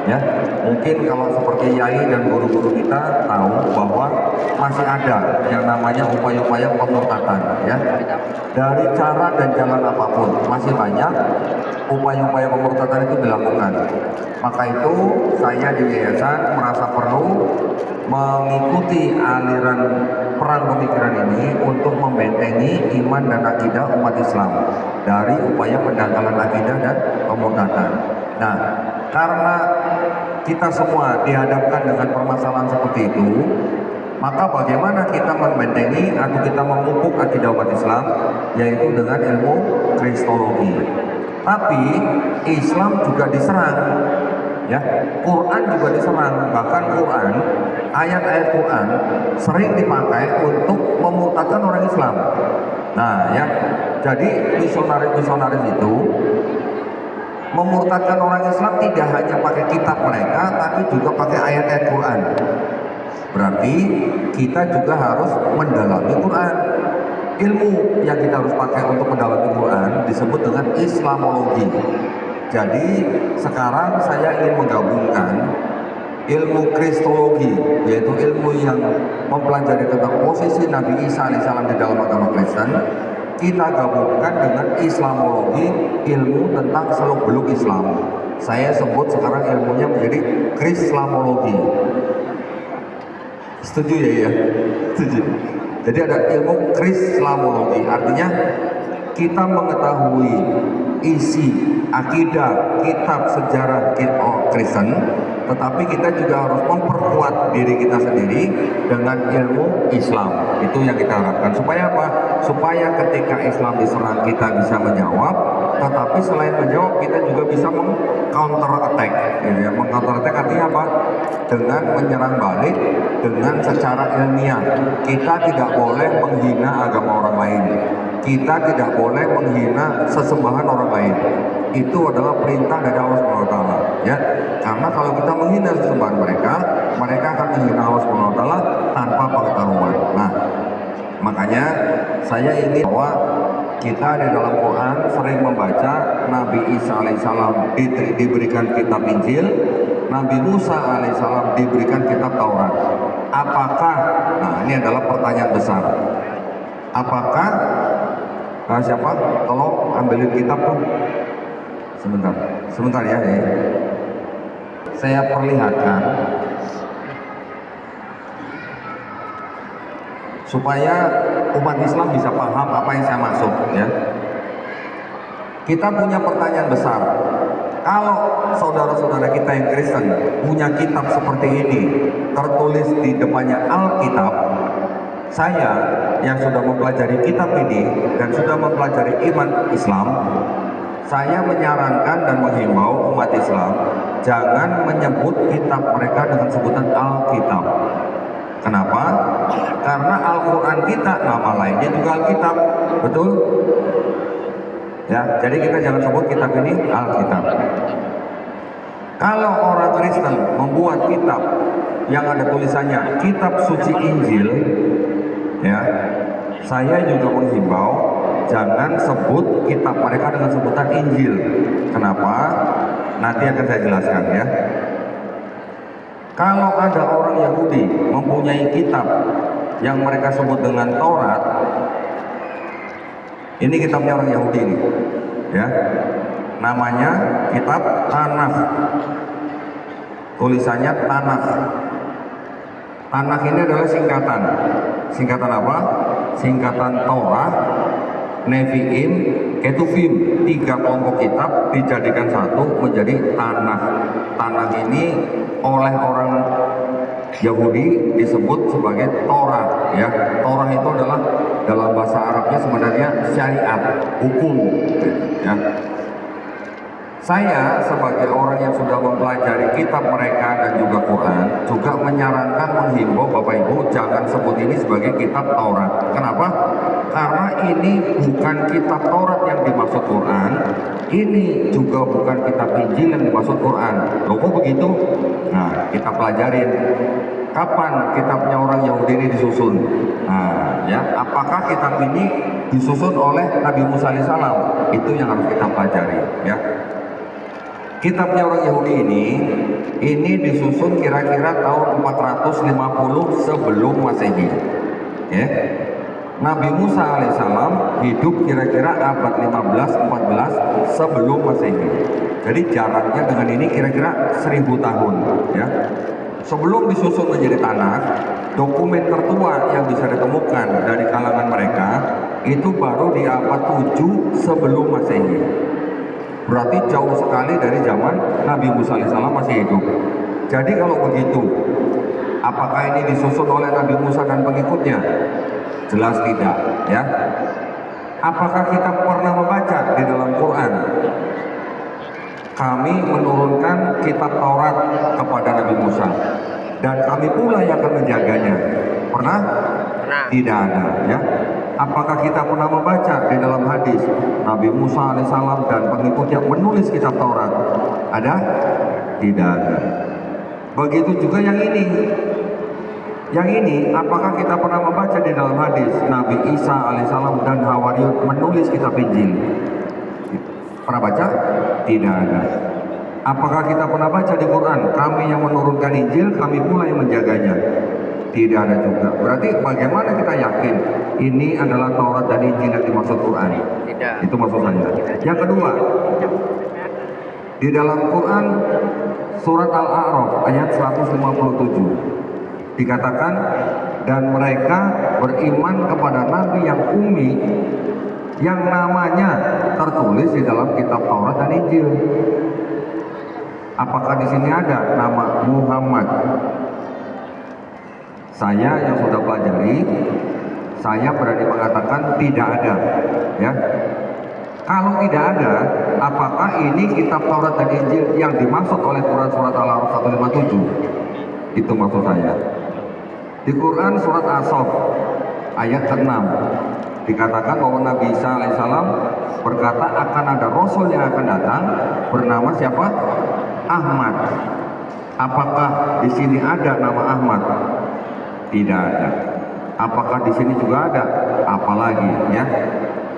ya. Mungkin kalau seperti yai dan guru-guru kita tahu bahwa masih ada yang namanya upaya-upaya pemurtadan, ya. Dari cara dan jalan apapun masih banyak upaya-upaya pemurtadan itu dilakukan. Maka itu saya di yayasan merasa perlu mengikuti aliran perang pemikiran ini untuk membentengi iman dan akidah umat Islam dari upaya pendangkalan akidah dan pemurtadan. Nah, karena kita semua dihadapkan dengan permasalahan seperti itu, maka bagaimana kita membentengi atau kita memupuk akidah umat Islam, yaitu dengan ilmu kristologi. Tapi Islam juga diserang, ya. Quran juga diserang. Bahkan Quran, ayat-ayat Quran sering dipakai untuk memurtadkan orang Islam. Nah, ya. Jadi misionaris-misionaris itu memurtadkan orang Islam tidak hanya pakai kitab mereka, tapi juga pakai ayat-ayat Quran. Berarti kita juga harus mendalami Quran. Ilmu yang kita harus pakai untuk mendalami Quran disebut dengan Islamologi. Jadi sekarang saya ingin menggabungkan ilmu kristologi, yaitu ilmu yang mempelajari tentang posisi Nabi Isa alaihissalam di dalam agama Kristen. Kita gabungkan dengan Islamologi, ilmu tentang seluk-beluk Islam. Saya sebut sekarang ilmunya menjadi Krislamologi. Setuju ya? Setuju. Jadi ada ilmu Krislamologi, artinya kita mengetahui isi akidah kitab sejarah Kristen, tetapi kita juga harus memperkuat diri kita sendiri dengan ilmu Islam. Itu yang kita harapkan. Supaya apa? Supaya ketika Islam diserang kita bisa menjawab, tetapi selain menjawab kita juga bisa meng-counter attack. Ya, meng-counter attack artinya apa? Dengan menyerang balik dengan secara ilmiah. Kita tidak boleh menghina agama orang lain. Kita tidak boleh menghina sesembahan orang lain. Itu adalah perintah dari Allah SWT, ya. Karena kalau kita menghina sesembahan mereka, mereka akan menghina Allah SWT tanpa pengetahuan. Nah, makanya saya ingin bahwa kita di dalam Quran sering membaca Nabi Isa alaihissalam diberikan kitab Injil, Nabi Musa alaihissalam diberikan kitab Taurat. Apakah, nah ini adalah pertanyaan besar, apakah siapa? Tolong ambilin kitab tuh. Sebentar ya. Saya perlihatkan supaya umat Islam bisa paham apa yang saya maksud, ya. Kita punya pertanyaan besar. Kalau saudara-saudara kita yang Kristen punya kitab seperti ini, tertulis di depannya Alkitab, saya yang sudah mempelajari kitab ini dan sudah mempelajari iman Islam, saya menyarankan dan menghimbau umat Islam jangan menyebut kitab mereka dengan sebutan Alkitab. Kenapa? Karena Al-Quran kita nama lainnya juga Alkitab, betul? Ya, jadi kita jangan sebut kitab ini Alkitab. Kalau orang Kristen membuat kitab yang ada tulisannya Kitab Suci Injil, ya, saya juga menghimbau jangan sebut kitab mereka dengan sebutan Injil. Kenapa? Nanti akan saya jelaskan, ya. Kalau ada orang Yahudi mempunyai kitab yang mereka sebut dengan Taurat, ini kitabnya orang Yahudi ini, ya. Namanya kitab Tanakh. Tulisannya Tanakh. Tanakh ini adalah singkatan. Singkatan apa? Singkatan Torah, Nevi'im, Ketuvim. 3 kelompok kitab dijadikan satu menjadi Tanakh. Tanakh ini oleh orang Yahudi disebut sebagai Torah, ya. Torah itu adalah dalam bahasa Arabnya sebenarnya syariat, hukum, ya. Saya sebagai orang yang sudah mempelajari kitab mereka dan juga Quran juga menyarankan, menghimbau Bapak Ibu jangan sebut ini sebagai kitab Taurat. Kenapa? Karena ini bukan kitab Taurat yang dimaksud Quran, ini juga bukan kitab Injil yang dimaksud Quran. Loh kok begitu? Nah, kita pelajarin kapan kitabnya orang Yahudi ini disusun. Nah, ya, apakah kitab ini disusun oleh Nabi Musa alaihissalam? Itu yang harus kita pelajari, ya. Kitabnya orang Yahudi ini disusun kira-kira tahun 450 sebelum Masehi. Ya. Nabi Musa alaihissalam hidup kira-kira abad 15-14 sebelum Masehi. Jadi jaraknya dengan ini kira-kira 1000 tahun. Ya. Sebelum disusun menjadi tanah, dokumen tertua yang bisa ditemukan dari kalangan mereka itu baru di abad 7 sebelum Masehi. Berarti jauh sekali dari zaman Nabi Musa alaihissalam masih hidup. Jadi kalau begitu, apakah ini disusun oleh Nabi Musa dan pengikutnya? Jelas tidak, ya. Apakah kita pernah membaca di dalam Quran? Kami menurunkan kitab Taurat kepada Nabi Musa dan kami pula yang akan menjaganya. Pernah? Pernah. Tidak ada, ya. Apakah kita pernah membaca di dalam hadis Nabi Musa alaihissalam dan pengikutnya menulis kitab Taurat? Ada? Tidak ada. Begitu juga yang ini. Yang ini, apakah kita pernah membaca di dalam hadis Nabi Isa alaihissalam dan Hawariyun menulis kitab Injil? Pernah baca? Tidak ada. Apakah kita pernah baca di Quran? Kami yang menurunkan Injil, kami pula yang menjaganya. Tidak ada juga. Berarti bagaimana kita yakin ini adalah Taurat dan Injil yang dimaksud Quran? Tidak. Itu maksud saya. Yang kedua, di dalam Quran surat Al-A'raf ayat 157 dikatakan, dan mereka beriman kepada Nabi yang ummi yang namanya tertulis di dalam kitab Taurat dan Injil. Apakah di sini ada nama Muhammad? Saya yang sudah pelajari, saya berani mengatakan tidak ada, ya. Kalau tidak ada, apakah ini kitab Taurat dan Injil yang dimaksud oleh Quran surat Al-A'raf 157? Itu maksud saya. Di Quran surat As-Saff ayat ke-6 dikatakan bahwa Nabi Isa alaihissalam berkata akan ada Rasul yang akan datang bernama siapa? Ahmad. Apakah di sini ada nama Ahmad? Tidak ada. Apakah di sini juga ada? Apalagi, ya.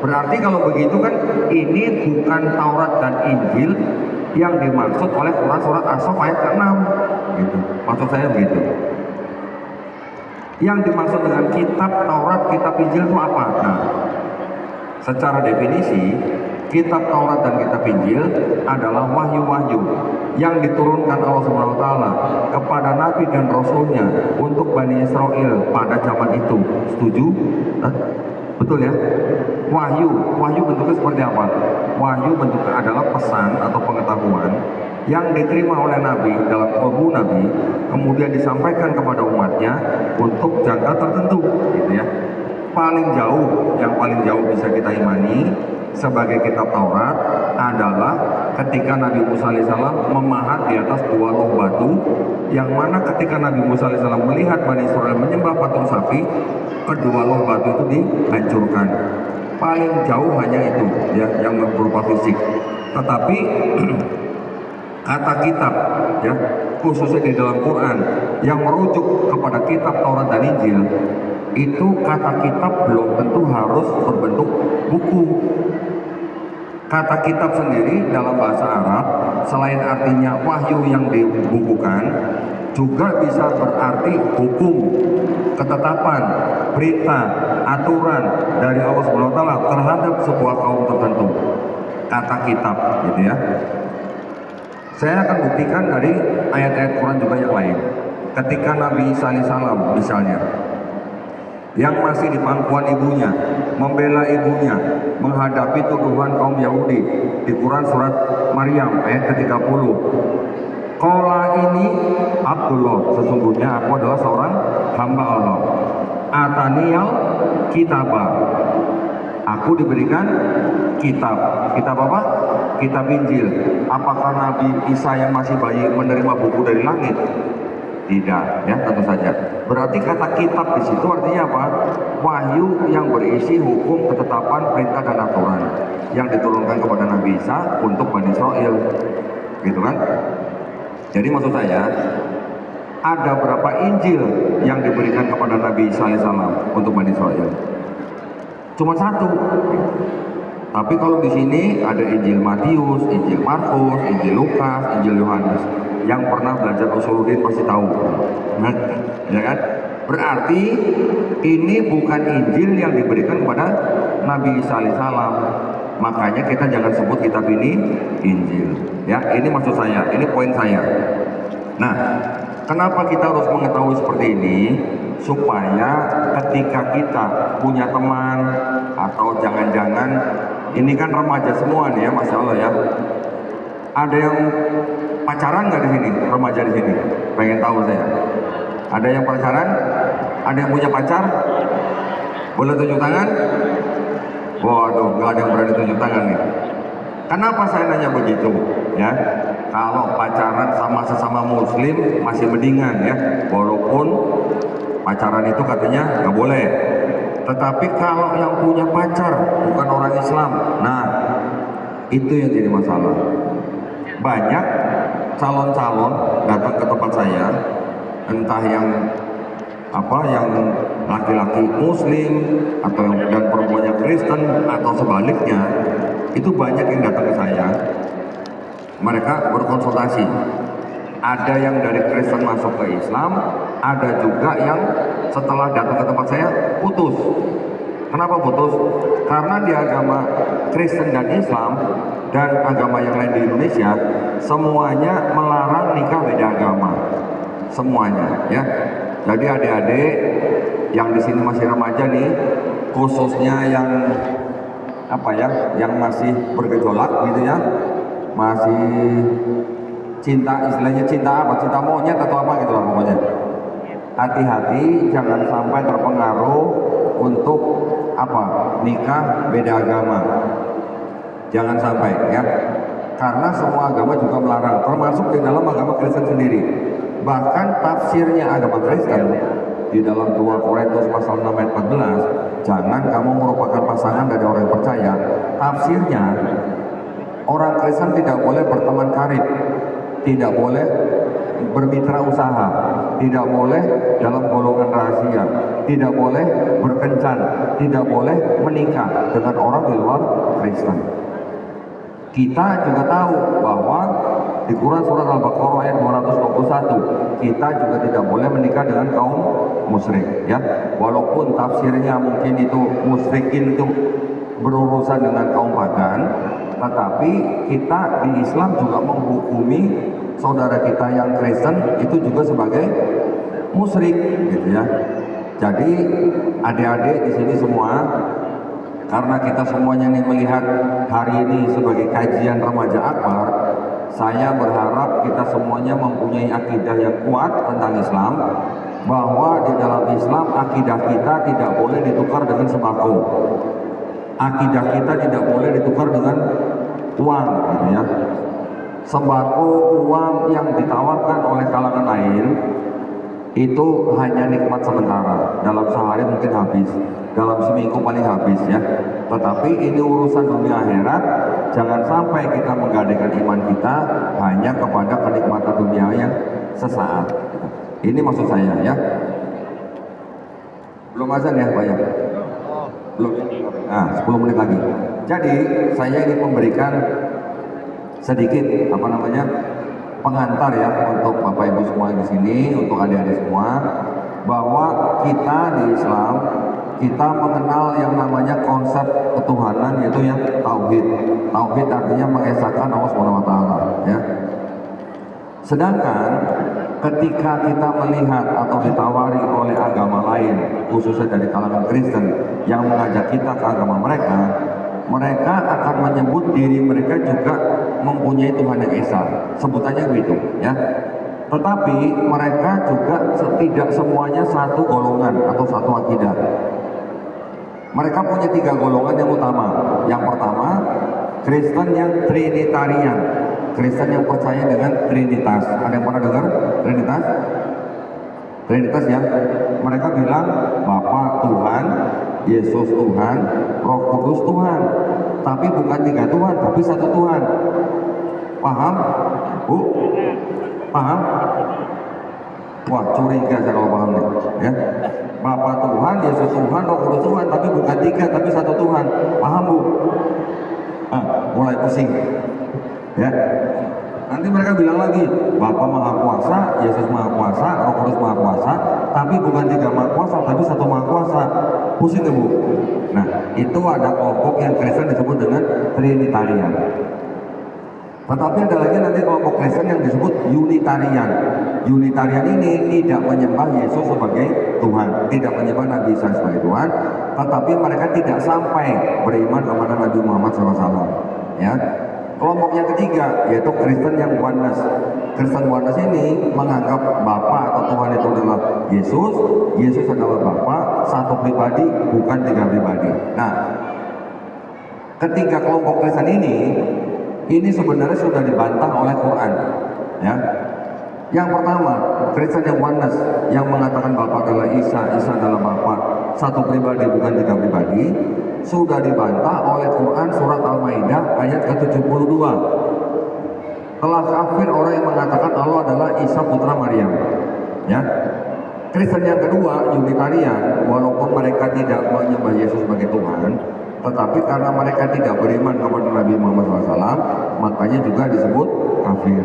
Berarti kalau begitu kan ini bukan Taurat dan Injil yang dimaksud oleh Quran surat As-Saff ayat ke-6. Gitu. Maksud saya begitu. Yang dimaksud dengan kitab Taurat, kitab Injil itu apa? Nah, secara definisi, kitab Taurat dan kitab Injil adalah wahyu-wahyu yang diturunkan Allah SWT kepada Nabi dan Rasulnya untuk Bani Israel pada zaman itu. Setuju? Betul ya? Wahyu bentuknya seperti apa? Wahyu bentuknya adalah pesan atau pengetahuan yang diterima oleh Nabi dalam kalbu Nabi, kemudian disampaikan kepada umatnya untuk jangka tertentu, gitu ya. Yang paling jauh bisa kita imani sebagai kitab Taurat adalah ketika Nabi Musa alaihissalam memahat di atas 2 loh batu, yang mana ketika Nabi Musa alaihissalam melihat Bani Israel menyembah patung sapi, kedua loh batu itu dihancurkan. Paling jauh hanya itu, ya, yang berupa fisik. Tetapi kata kitab, ya, khususnya di dalam Quran yang merujuk kepada kitab Taurat dan Injil, itu kata kitab belum tentu harus berbentuk buku. Kata kitab sendiri dalam bahasa Arab selain artinya wahyu yang dibukukan, juga bisa berarti hukum, ketetapan, berita, aturan dari Allah SWT terhadap sebuah kaum tertentu. Kata kitab, gitu ya. Saya akan buktikan dari ayat-ayat Quran juga yang lain. Ketika Nabi Isa alaihissalam misalnya, yang masih di pangkuan ibunya, membela ibunya, menghadapi tuduhan kaum Yahudi di Quran surat Maryam ayat ke-30. Qala ini Abdullah, sesungguhnya aku adalah seorang hamba Allah. Ataniyal kitabah, aku diberikan kitab. Kitab apa? Kitab Injil. Apakah Nabi Isa yang masih bayi menerima buku dari langit? Tidak, ya, tentu saja. Berarti kata kitab di situ artinya apa? Wahyu yang berisi hukum, ketetapan, perintah dan aturan yang diturunkan kepada Nabi Isa untuk Bani Israel, gitu kan? Jadi maksud saya, ada berapa Injil yang diberikan kepada Nabi Isa alaihissalam untuk Bani Israel? Cuma satu. Tapi kalau di sini ada Injil Matius, Injil Markus, Injil Lukas, Injil Yohanes. Yang pernah belajar usuluddin pasti tahu. Nah, ya kan? Berarti ini bukan Injil yang diberikan kepada Nabi Isa alaihissalam. Makanya kita jangan sebut kitab ini Injil. Ya, ini maksud saya, ini poin saya. Nah, kenapa kita harus mengetahui seperti ini? Supaya ketika kita punya teman atau jangan-jangan ini kan remaja semua nih ya, masya Allah ya. Ada yang pacaran nggak di sini? Remaja di sini? Pengen tahu saya. Ada yang pacaran? Ada yang punya pacar? Boleh tunjuk tangan? Waduh, nggak ada yang berani tunjuk tangan nih. Kenapa saya nanya begitu? Ya, kalau pacaran sama sesama Muslim masih mendingan ya, walaupun pacaran itu katanya nggak boleh. Tetapi kalau yang punya pacar bukan orang Islam, nah itu yang jadi masalah. Banyak calon-calon datang ke tempat saya, entah yang yang laki-laki Muslim atau dan perempuannya Kristen atau sebaliknya, itu banyak yang datang ke saya. Mereka berkonsultasi. Ada yang dari Kristen masuk ke Islam, ada juga yang setelah datang ke tempat saya putus. Kenapa putus? Karena di agama Kristen dan Islam dan agama yang lain di Indonesia semuanya melarang nikah beda agama. Semuanya ya. Jadi adik-adik yang di sini masih remaja nih, khususnya yang yang masih bergejolak gitu ya, masih cinta, istilahnya cinta apa? Cinta monyet atau apa gitu lah pokoknya. Hati-hati jangan sampai terpengaruh untuk nikah beda agama. Jangan sampai ya. Karena semua agama juga melarang, termasuk di dalam agama Kristen sendiri. Bahkan tafsirnya agama Kristen di dalam 2 Korintus pasal 6 ayat 14, jangan kamu merupakan pasangan dari orang yang percaya. Tafsirnya, orang Kristen tidak boleh berteman karib, tidak boleh bermitra usaha, tidak boleh dalam golongan rahasia, tidak boleh berkencan, tidak boleh menikah dengan orang di luar Kristen. Kita juga tahu bahwa di Quran surat Al-Baqarah ayat 221, kita juga tidak boleh menikah dengan kaum musyrik ya. Walaupun tafsirnya mungkin itu musyrikin itu berurusan dengan kaum pagan, tetapi kita di Islam juga menghukumi saudara kita yang Kristen itu juga sebagai musyrik gitu ya. Jadi adik-adik di sini semua, karena kita semuanya nih melihat hari ini sebagai kajian remaja akbar, saya berharap kita semuanya mempunyai akidah yang kuat tentang Islam, bahwa di dalam Islam akidah kita tidak boleh ditukar dengan sembako, akidah kita tidak boleh ditukar dengan uang gitu ya. Sembako, uang yang ditawarkan oleh kalangan lain itu hanya nikmat sementara, dalam sehari mungkin habis, dalam seminggu paling habis ya. Tetapi ini urusan dunia akhirat, jangan sampai kita menggadaikan iman kita hanya kepada kenikmatan dunia yang sesaat. Ini maksud saya ya. Belum azan ya Pak ya? Belum. Nah, 10 menit lagi. Jadi saya ingin memberikan sedikit pengantar ya untuk Bapak Ibu semua di sini, untuk adik-adik semua, bahwa kita di Islam kita mengenal yang namanya konsep ketuhanan, yaitu yang tauhid. Tauhid artinya mengesahkan Allah Subhanahu wa taala ya. Sedangkan ketika kita melihat atau ditawari oleh agama lain, khususnya dari kalangan Kristen yang mengajak kita ke agama mereka, mereka akan menyebut diri mereka juga mempunyai Tuhan yang esa, sebutannya begitu ya. Tetapi mereka juga tidak semuanya satu golongan atau satu akidah. Mereka punya 3 golongan yang utama. Yang pertama, Kristen yang Trinitarian, Kristen yang percaya dengan Trinitas. Ada yang pernah dengar Trinitas? Trinitas ya. Mereka bilang Bapa Tuhan, Yesus Tuhan, Roh Kudus Tuhan. Tapi bukan 3 Tuhan, tapi 1 Tuhan. Paham? Bu? Paham? Wah, curiga saya kalau paham nih, ya. Bapa Tuhan, Yesus Tuhan, Roh Kudus Tuhan, tapi bukan 3, tapi 1 Tuhan. Paham Bu? Mulai pusing. Ya. Nanti mereka bilang lagi, Bapa Maha Kuasa, Yesus Maha Kuasa, Roh Kudus Maha Kuasa, tapi bukan 3 Maha Kuasa, tapi 1 Maha Kuasa. Pusing ya Bu? Nah, itu ada kelompok yang Kristen disebut dengan Trinitarian. Tetapi ada lagi nanti kelompok Kristen yang disebut Unitarian. Unitarian ini tidak menyembah Yesus sebagai Tuhan, tidak menyembah Nabi Isa sebagai Tuhan, tetapi mereka tidak sampai beriman kepada Nabi Muhammad SAW. Ya. Kelompok yang ketiga yaitu Kristen yang oneness. Kristen oneness ini menganggap Bapa atau Tuhan itu adalah Yesus, Yesus adalah Bapa, satu pribadi, bukan 3 pribadi. Nah, ketiga kelompok Kristen ini sebenarnya sudah dibantah oleh Quran. Ya. Yang pertama, Kristen yang oneness yang mengatakan Bapa adalah Isa, Isa adalah Bapa, satu pribadi bukan 3 pribadi, sudah dibantah oleh Quran surat Al-Maidah ayat ke-72. Telah kafir orang yang mengatakan Allah adalah Isa putra Maryam. Ya. Kristen yang kedua, Unitarian, walaupun mereka tidak menyembah Yesus sebagai Tuhan, tetapi karena mereka tidak beriman kepada Nabi Muhammad SAW, makanya juga disebut kafir.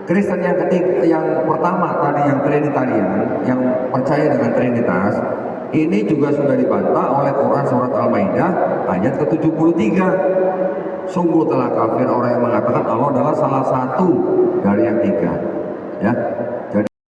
Kristen yang ketiga, yang pertama tadi yang Trinitarian, yang percaya dengan Trinitas, ini juga sudah dibantah oleh Quran surat Al-Maidah ayat ke-73. Sungguh telah kafir orang yang mengatakan Allah adalah salah satu dari yang 3. Ya,